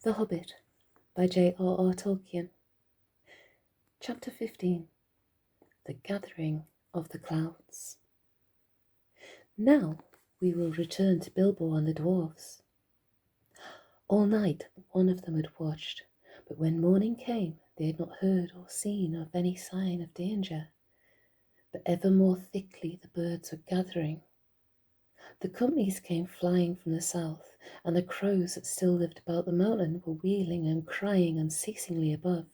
The Hobbit by JRR Tolkien. Chapter 15. The Gathering of the Clouds. Now we will return to Bilbo and the dwarves. All night one of them had watched, but when morning came they had not heard or seen of any sign of danger. But ever more thickly the birds were gathering. The companies came flying from the south, and the crows that still lived about the mountain were wheeling and crying unceasingly above.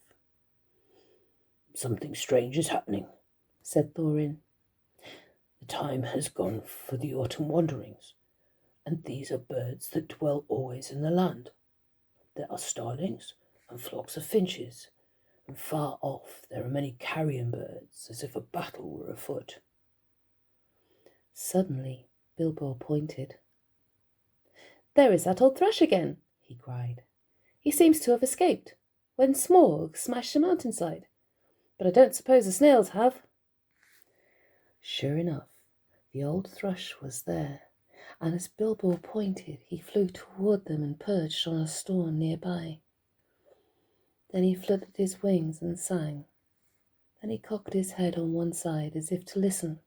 "Something strange is happening," said Thorin. "The time has gone for the autumn wanderings, and these are birds that dwell always in the land. There are starlings and flocks of finches, and far off there are many carrion birds, as if a battle were afoot." Suddenly Bilbo pointed. "There is that old thrush again," he cried. "He seems to have escaped when Smaug smashed the mountainside, but I don't suppose the snails have." Sure enough, the old thrush was there, and as Bilbo pointed, he flew toward them and perched on a stone nearby. Then he fluttered his wings and sang. Then he cocked his head on one side as if to listen,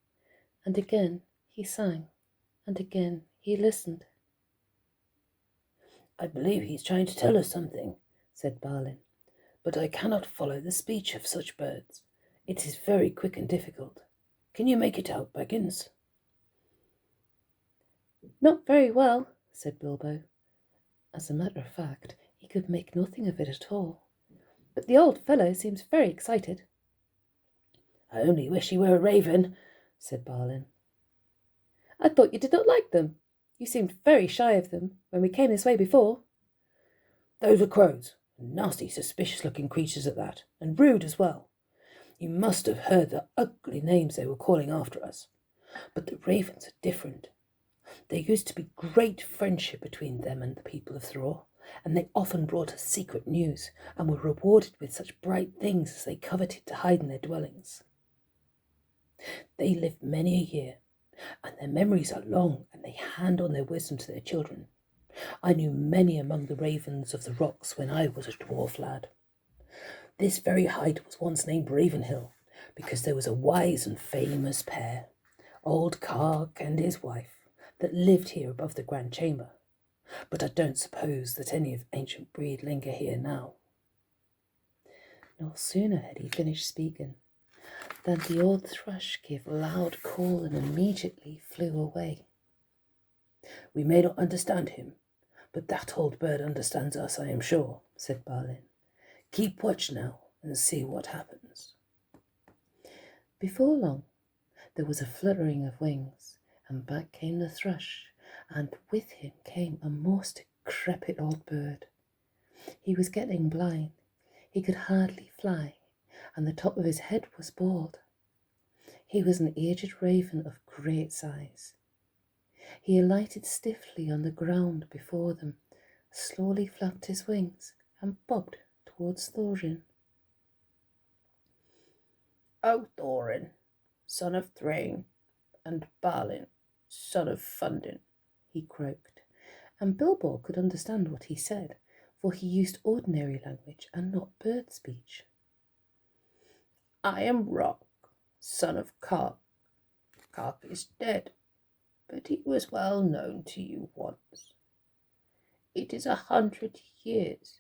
and again he sang, and again he listened. "I believe he's trying to tell us something," said Balin, "but I cannot follow the speech of such birds. It is very quick and difficult. Can you make it out, Baggins?" "Not very well," said Bilbo. As a matter of fact, he could make nothing of it at all. "But the old fellow seems very excited." "I only wish he were a raven," said Balin. "I thought you did not like them. You seemed very shy of them when we came this way before." "Those are crows, nasty, suspicious-looking creatures at that, and rude as well. You must have heard the ugly names they were calling after us. But the ravens are different. There used to be great friendship between them and the people of Thror, and they often brought us secret news, and were rewarded with such bright things as they coveted to hide in their dwellings. They live many a year, and their memories are long, and they hand on their wisdom to their children. I knew many among the ravens of the rocks when I was a dwarf lad. This very height was once named Ravenhill, because there was a wise and famous pair, old Kark and his wife, that lived here above the grand chamber. But I don't suppose that any of ancient breed linger here now." No sooner had he finished speaking than the old thrush gave a loud call and immediately flew away. "We may not understand him, but that old bird understands us, I am sure," said Balin. "Keep watch now and see what happens." Before long, there was a fluttering of wings, and back came the thrush, and with him came a most decrepit old bird. He was getting blind. He could hardly fly, and the top of his head was bald. He was an aged raven of great size. He alighted stiffly on the ground before them, slowly flapped his wings, and bobbed towards Thorin. "O Thorin, son of Thrain, and Balin, son of Fundin," he croaked, and Bilbo could understand what he said, for he used ordinary language and not bird speech. "I am Rock, son of Kark. Kark is dead, but he was well known to you once. It is 100 years,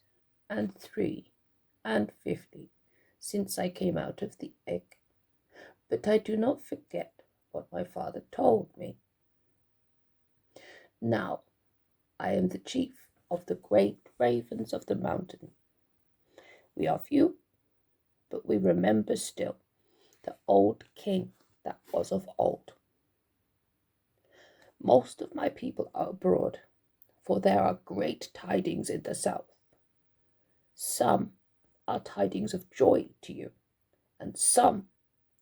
and 53 since I came out of the egg, but I do not forget what my father told me. Now I am the chief of the great ravens of the mountain. We are few, but we remember still the old king that was of old. Most of my people are abroad, for there are great tidings in the south. Some are tidings of joy to you, and some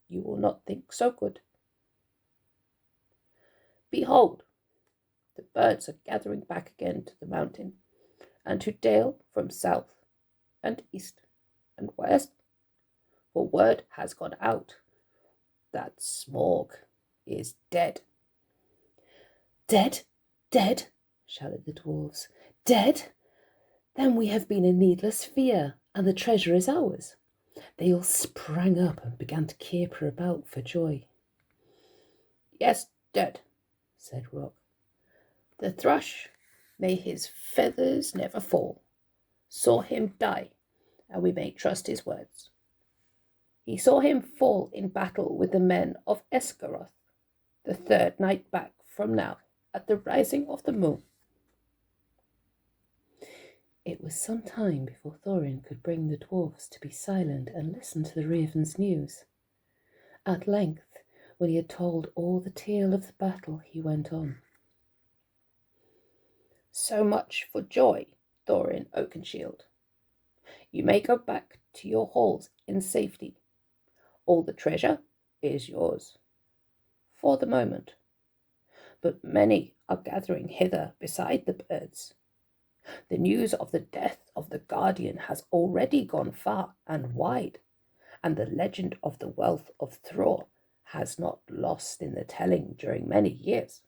you will not think so good. Behold, the birds are gathering back again to the mountain, and to Dale from south and east and west, for word has gone out that Smaug is dead." "Dead? Dead?" shouted the dwarves. "Dead? Then we have been in needless fear, and the treasure is ours." They all sprang up and began to caper about for joy. "Yes, dead," said Rock. "The thrush, may his feathers never fall, saw him die, and we may trust his words. He saw him fall in battle with the men of Esgaroth, the third night back from now, at the rising of the moon." It was some time before Thorin could bring the dwarfs to be silent and listen to the raven's news. At length, when he had told all the tale of the battle, he went on. "So much for joy, Thorin Oakenshield. You may go back to your halls in safety. All the treasure is yours, for the moment. But many are gathering hither beside the birds. The news of the death of the Guardian has already gone far and wide, and the legend of the wealth of Thror has not lost in the telling during many years.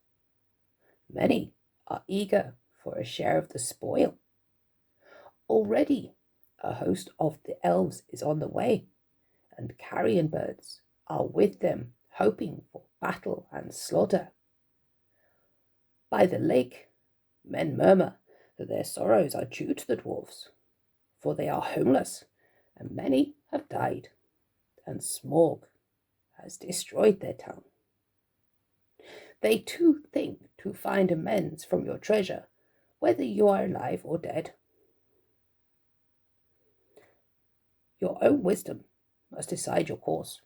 Many are eager for a share of the spoil. Already a host of the elves is on the way, and carrion birds are with them, hoping for battle and slaughter. By the lake, men murmur that their sorrows are due to the dwarfs, for they are homeless, and many have died, and Smaug has destroyed their town. They too think to find amends from your treasure, whether you are alive or dead. Your own wisdom must decide your course,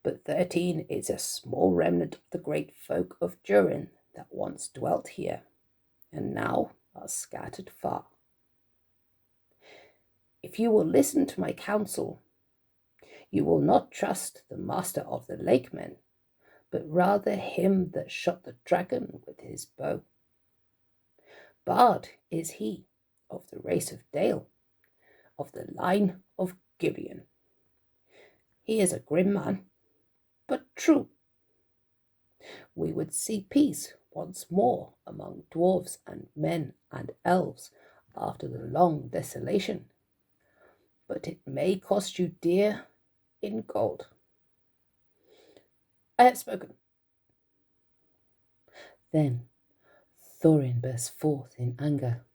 but 13 is a small remnant of the great folk of Durin that once dwelt here, and now are scattered far. If you will listen to my counsel, you will not trust the master of the lake men, but rather him that shot the dragon with his bow. Bard is he, of the race of Dale, of the line of Gillian. He is a grim man, but true. We would see peace once more among dwarves and men and elves after the long desolation, but it may cost you dear in gold. I have spoken." Then Thorin burst forth in anger.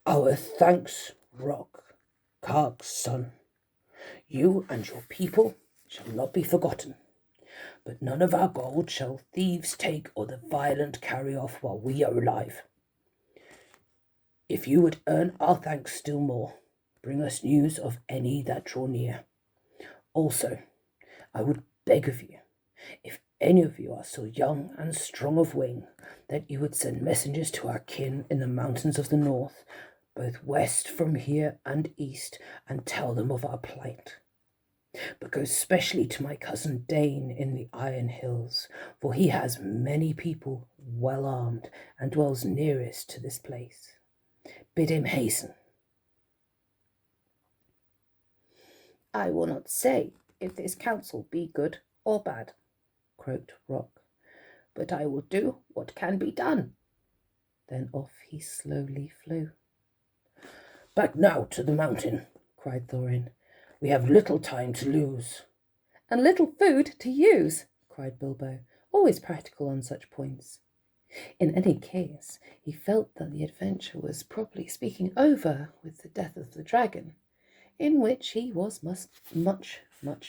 "Our thanks, Rock, Karg's son. You and your people shall not be forgotten, but none of our gold shall thieves take or the violent carry off while we are alive. If you would earn our thanks still more, bring us news of any that draw near. Also, I would beg of you, if any of you are so young and strong of wing, that you would send messengers to our kin in the mountains of the north, both west from here and east, and tell them of our plight. But go specially to my cousin Dane in the Iron Hills, for he has many people well armed and dwells nearest to this place. Bid him hasten." "I will not say if this counsel be good or bad," croaked Rock, "but I will do what can be done." Then off he slowly flew. "Back now to the mountain," cried Thorin. "We have little time to lose." "And little food to use," cried Bilbo, always practical on such points. In any case, he felt that the adventure was probably speaking over with the death of the dragon, in which he was much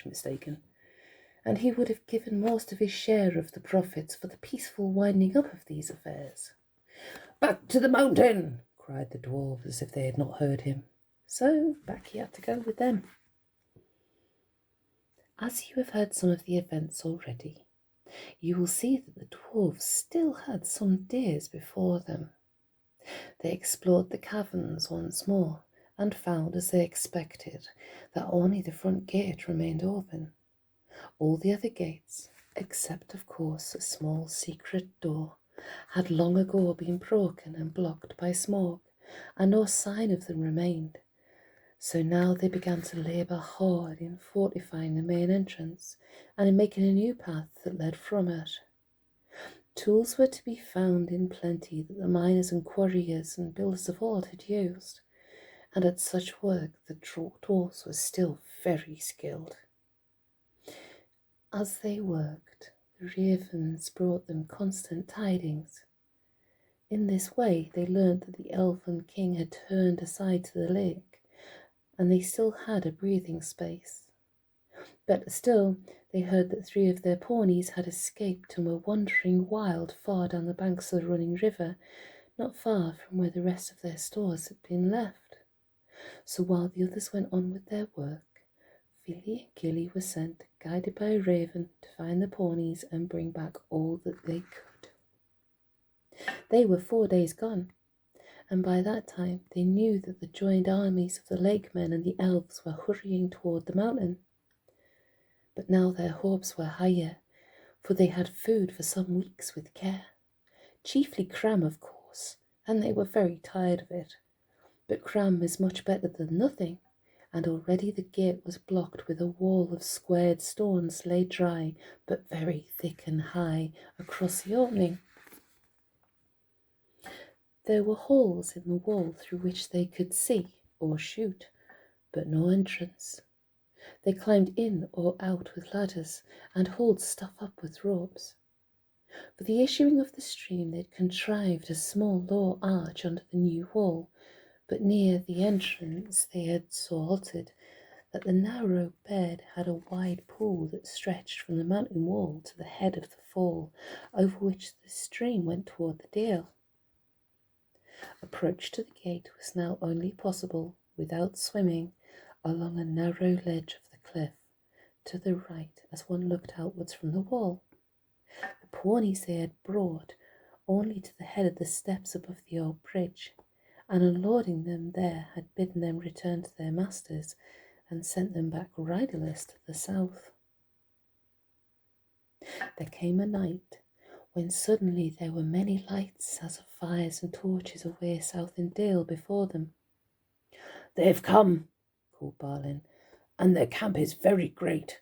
mistaken, and he would have given most of his share of the profits for the peaceful winding up of these affairs. "Back to the mountain!" cried the dwarves as if they had not heard him. So back he had to go with them. As you have heard some of the events already, you will see that the dwarves still had some days before them. They explored the caverns once more, and found, as they expected, that only the front gate remained open. All the other gates, except of course a small secret door, had long ago been broken and blocked by smoke, and no sign of them remained. So now they began to labour hard in fortifying the main entrance and in making a new path that led from it. Tools were to be found in plenty that the miners and quarriers and builders of old had used, and at such work the dwarfs were still very skilled. As they worked, the ravens brought them constant tidings. In this way they learned that the elven king had turned aside to the lake, and they still had a breathing space. Better still, they heard that 3 of their ponies had escaped and were wandering wild far down the banks of the running river, not far from where the rest of their stores had been left. So while the others went on with their work, Philly and Gilly were sent, guided by a raven, to find the ponies and bring back all that they could. They were 4 days gone, and by that time they knew that the joined armies of the lake men and the elves were hurrying toward the mountain. But now their hopes were higher, for they had food for some weeks with care. Chiefly cram, of course, and they were very tired of it. But cram is much better than nothing, and already the gate was blocked with a wall of squared stones laid dry, but very thick and high, across the opening. There were holes in the wall through which they could see or shoot, but no entrance. They climbed in or out with ladders and hauled stuff up with ropes. For the issuing of the stream they had contrived a small low arch under the new wall, but near the entrance they had so altered that the narrow bed had a wide pool that stretched from the mountain wall to the head of the fall, over which the stream went toward the dale. Approach to the gate was now only possible, without swimming, along a narrow ledge of the cliff, to the right as one looked outwards from the wall. The ponies they had brought only to the head of the steps above the old bridge, and unloading them there had bidden them return to their masters and sent them back riderless to the south. There came a night when suddenly there were many lights as of fires and torches away south in Dale before them. "They've come," called Balin, "and their camp is very great.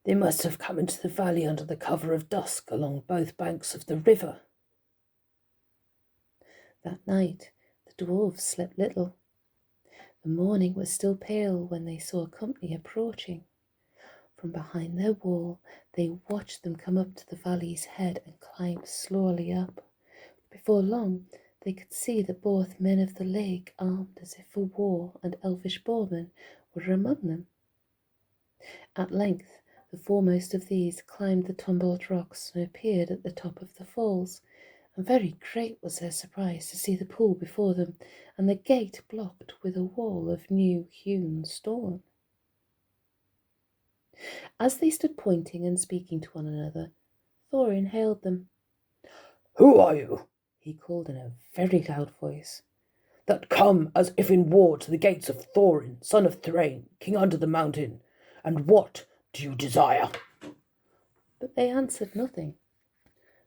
They must have come into the valley under the cover of dusk along both banks of the river." That night the dwarfs slept little. The morning was still pale when they saw a company approaching. From behind their wall they watched them come up to the valley's head and climb slowly up. Before long they could see that both men of the lake, armed as if for war, and elvish bowmen were among them. At length the foremost of these climbed the tumbled rocks and appeared at the top of the falls, and very great was their surprise to see the pool before them, and the gate blocked with a wall of new hewn stone. As they stood pointing and speaking to one another, Thorin hailed them. "Who are you," he called in a very loud voice, "that come as if in war to the gates of Thorin, son of Thrain, king under the mountain? And what do you desire?" But they answered nothing.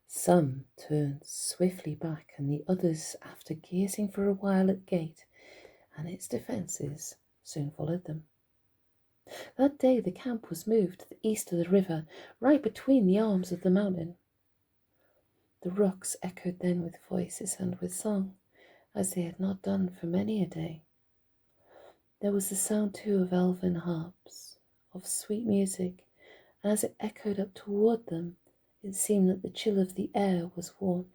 Some turned swiftly back, and the others, after gazing for a while at the gate and its defences, soon followed them. That day the camp was moved to the east of the river, right between the arms of the mountain. The rocks echoed then with voices and with song, as they had not done for many a day. There was the sound too of elven harps, of sweet music, and as it echoed up toward them, it seemed that the chill of the air was warmed,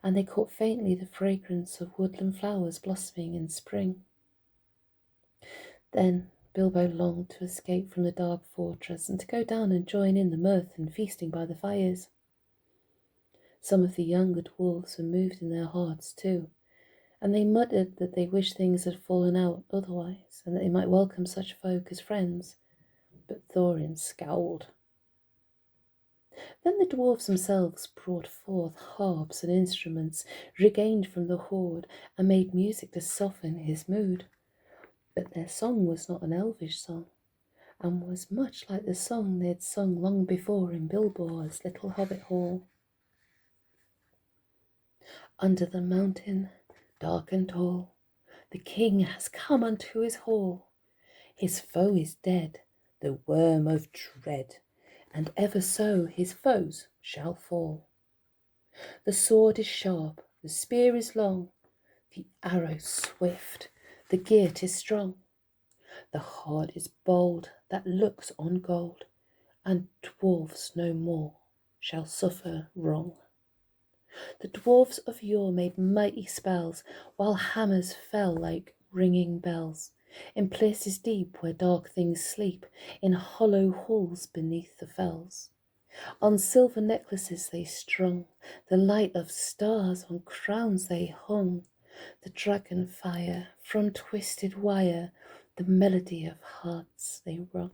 and they caught faintly the fragrance of woodland flowers blossoming in spring. Then Bilbo longed to escape from the dark fortress and to go down and join in the mirth and feasting by the fires. Some of the younger dwarfs were moved in their hearts too, and they muttered that they wished things had fallen out otherwise, and that they might welcome such folk as friends. But Thorin scowled. Then the dwarfs themselves brought forth harps and instruments regained from the hoard, and made music to soften his mood. But their song was not an elvish song, and was much like the song they had sung long before in Bilbo's little hobbit hall. Under the mountain, dark and tall, the king has come unto his hall. His foe is dead, the worm of dread, and ever so his foes shall fall. The sword is sharp, the spear is long, the arrow swift, The girt is strong, the heart is bold that looks on gold, and dwarfs no more shall suffer wrong. The dwarfs of yore made mighty spells, while hammers fell like ringing bells, in places deep where dark things sleep, in hollow halls beneath the fells. On silver necklaces they strung, the light of stars on crowns they hung, the dragon fire from twisted wire, the melody of hearts they rung.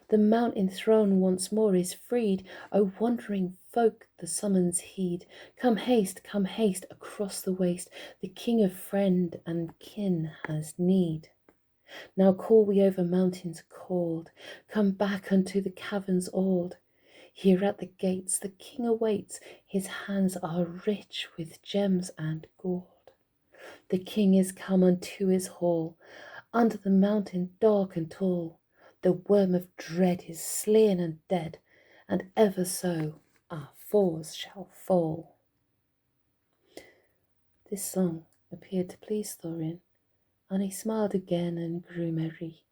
The mountain throne once more is freed. O wandering folk, the summons heed. Come haste, across the waste. The king of friend and kin has need. Now call we over mountains cold. Come back unto the caverns old. Here at the gates the king awaits. His hands are rich with gems and gold. The king is come unto his hall, under the mountain dark and tall. The worm of dread is slain and dead, and ever so our foes shall fall. This song appeared to please Thorin, and he smiled again and grew merry,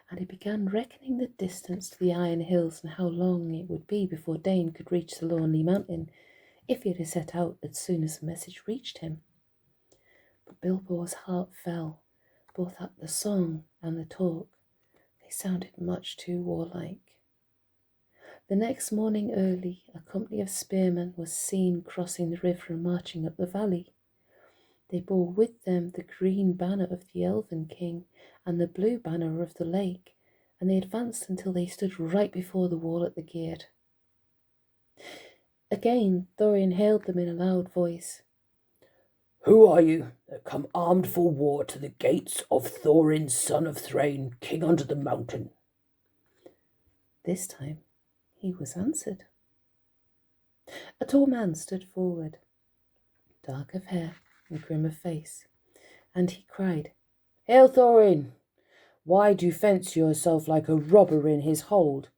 and he began reckoning the distance to the Iron Hills and how long it would be before Dane could reach the Lonely Mountain, if he had set out as soon as the message reached him. But Bilbo's heart fell, both at the song and the talk. They sounded much too warlike. The next morning early, a company of spearmen was seen crossing the river and marching up the valley. They bore with them the green banner of the Elven King and the blue banner of the lake, and they advanced until they stood right before the wall at the gate. Again Thorin hailed them in a loud voice. Who are you that come armed for war to the gates of Thorin, son of Thrain, king under the mountain? This time he was answered. A tall man stood forward, dark of hair and grim of face, and he cried, Hail, Thorin! Why do you fence yourself like a robber in his hold?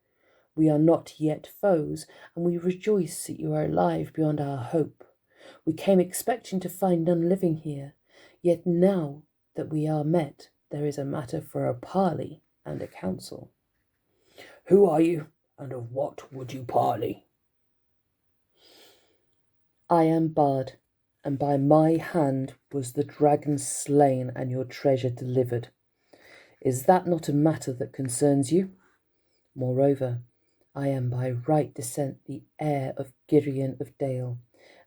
We are not yet foes, and we rejoice that you are alive beyond our hope. We came expecting to find none living here, yet now that we are met, there is a matter for a parley and a council. Who are you, and of what would you parley? I am Bard, and by my hand was the dragon slain and your treasure delivered. Is that not a matter that concerns you? Moreover, I am by right descent the heir of Girion of Dale,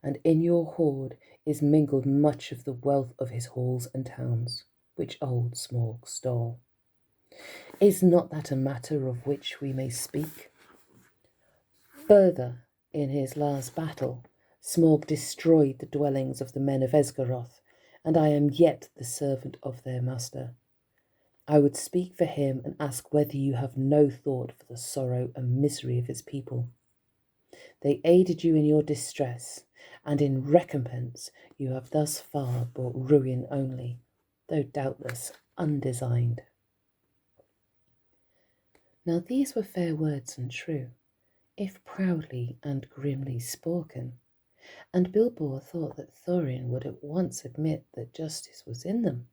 and in your hoard is mingled much of the wealth of his halls and towns, which old Smaug stole. Is not that a matter of which we may speak? Further, in his last battle, Smaug destroyed the dwellings of the men of Esgaroth, and I am yet the servant of their master. I would speak for him and ask whether you have no thought for the sorrow and misery of his people. They aided you in your distress, and in recompense you have thus far brought ruin only, though doubtless undesigned. Now these were fair words and true, if proudly and grimly spoken, and Bilbo thought that Thorin would at once admit that justice was in them.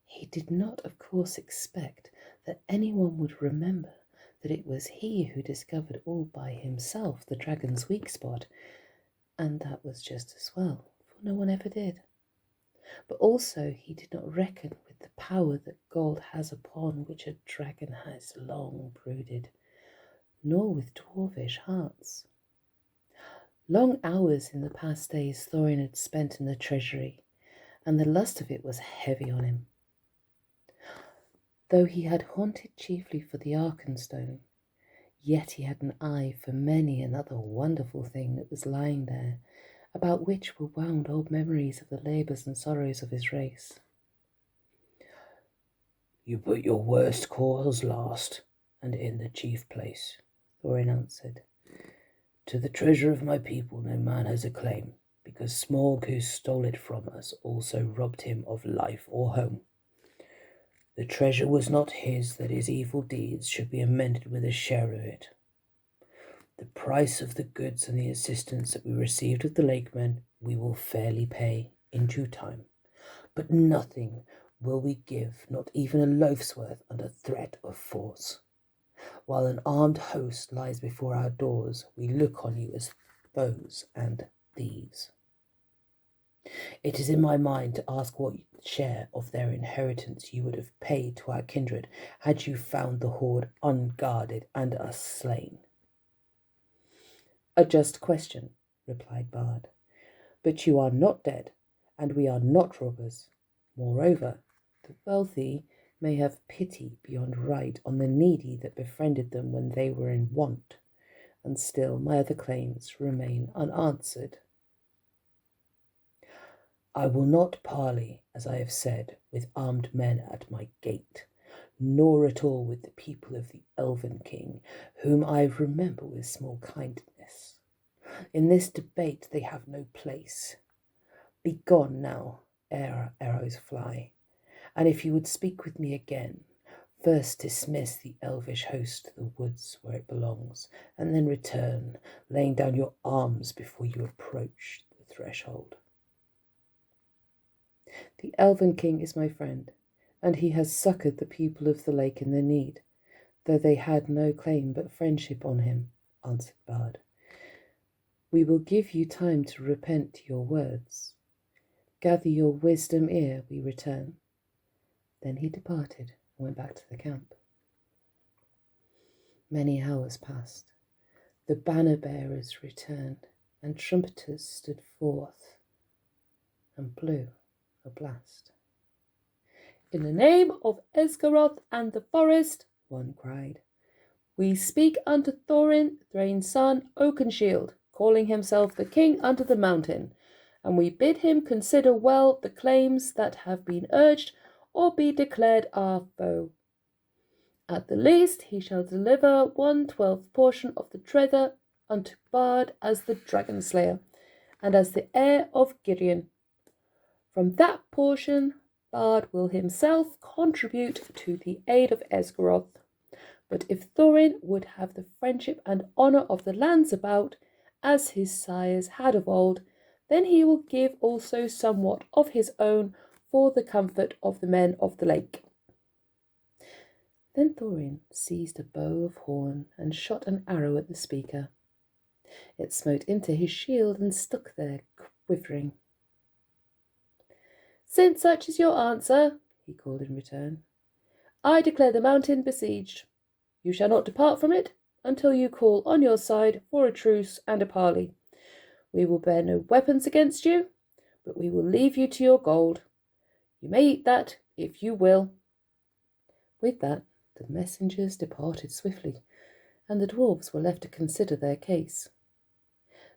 He did not, of course, expect that anyone would remember that it was he who discovered all by himself the dragon's weak spot, and that was just as well, for no one ever did. But also he did not reckon with the power that gold has upon which a dragon has long brooded, nor with dwarvish hearts. Long hours in the past days Thorin had spent in the treasury, and the lust of it was heavy on him. Though he had haunted chiefly for the Arkenstone, yet he had an eye for many another wonderful thing that was lying there, about which were wound old memories of the labours and sorrows of his race. You put your worst cause last, and in the chief place, Thorin answered. To the treasure of my people no man has a claim, because Smaug, who stole it from us, also robbed him of life or home. The treasure was not his, that his evil deeds should be amended with a share of it. The price of the goods and the assistance that we received of the Lakemen we will fairly pay in due time, But nothing will we give, not even a loaf's worth, under threat of force. While an armed host lies before our doors, we look on you as foes and thieves. It is in my mind to ask what share of their inheritance you would have paid to our kindred had you found the hoard unguarded and us slain. A just question, replied Bard. But you are not dead, and we are not robbers. Moreover, the wealthy may have pity beyond right on the needy that befriended them when they were in want, and still my other claims remain unanswered. I will not parley, as I have said, with armed men at my gate, nor at all with the people of the Elven King, whom I remember with small kindness. In this debate they have no place. Begone now, ere our arrows fly, and if you would speak with me again, first dismiss the elvish host to the woods where it belongs, and then return, laying down your arms before you approach the threshold. The Elven King is my friend, and he has succoured the people of the lake in their need, though they had no claim but friendship on him, answered Bard. We will give you time to repent your words. Gather your wisdom ere we return. Then he departed and went back to the camp. Many hours passed. The banner bearers returned, and trumpeters stood forth and blew a blast. In the name of Esgaroth and the forest, one cried, we speak unto Thorin, Thrain's son, Oakenshield, calling himself the king under the mountain, and we bid him consider well the claims that have been urged, or be declared our foe. At the least he shall deliver 1/12 portion of the treasure unto Bard as the dragon slayer, and as the heir of Gideon. From that portion Bard will himself contribute to the aid of Esgaroth. But if Thorin would have the friendship and honour of the lands about, as his sires had of old, then he will give also somewhat of his own for the comfort of the men of the lake. Then Thorin seized a bow of horn and shot an arrow at the speaker. It smote into his shield and stuck there, quivering. Since such is your answer, he called in return, I declare the mountain besieged. You shall not depart from it until you call on your side for a truce and a parley. We will bear no weapons against you, but we will leave you to your gold. You may eat that if you will. With that, the messengers departed swiftly, and the dwarves were left to consider their case.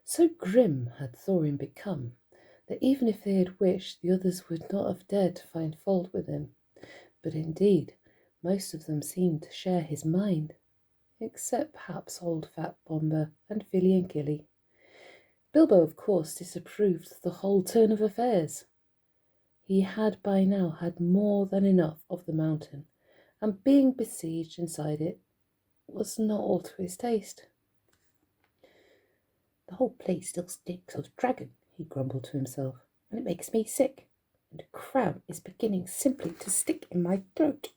So grim had Thorin become that even if they had wished, the others would not have dared to find fault with him. But indeed, most of them seemed to share his mind, except perhaps old Fat Bomber and Filly and Gilly. Bilbo, of course, disapproved the whole turn of affairs. He had by now had more than enough of the mountain, and being besieged inside it was not all to his taste. The whole place still stinks of dragon, he grumbled to himself, and it makes me sick, and a cramp is beginning simply to stick in my throat.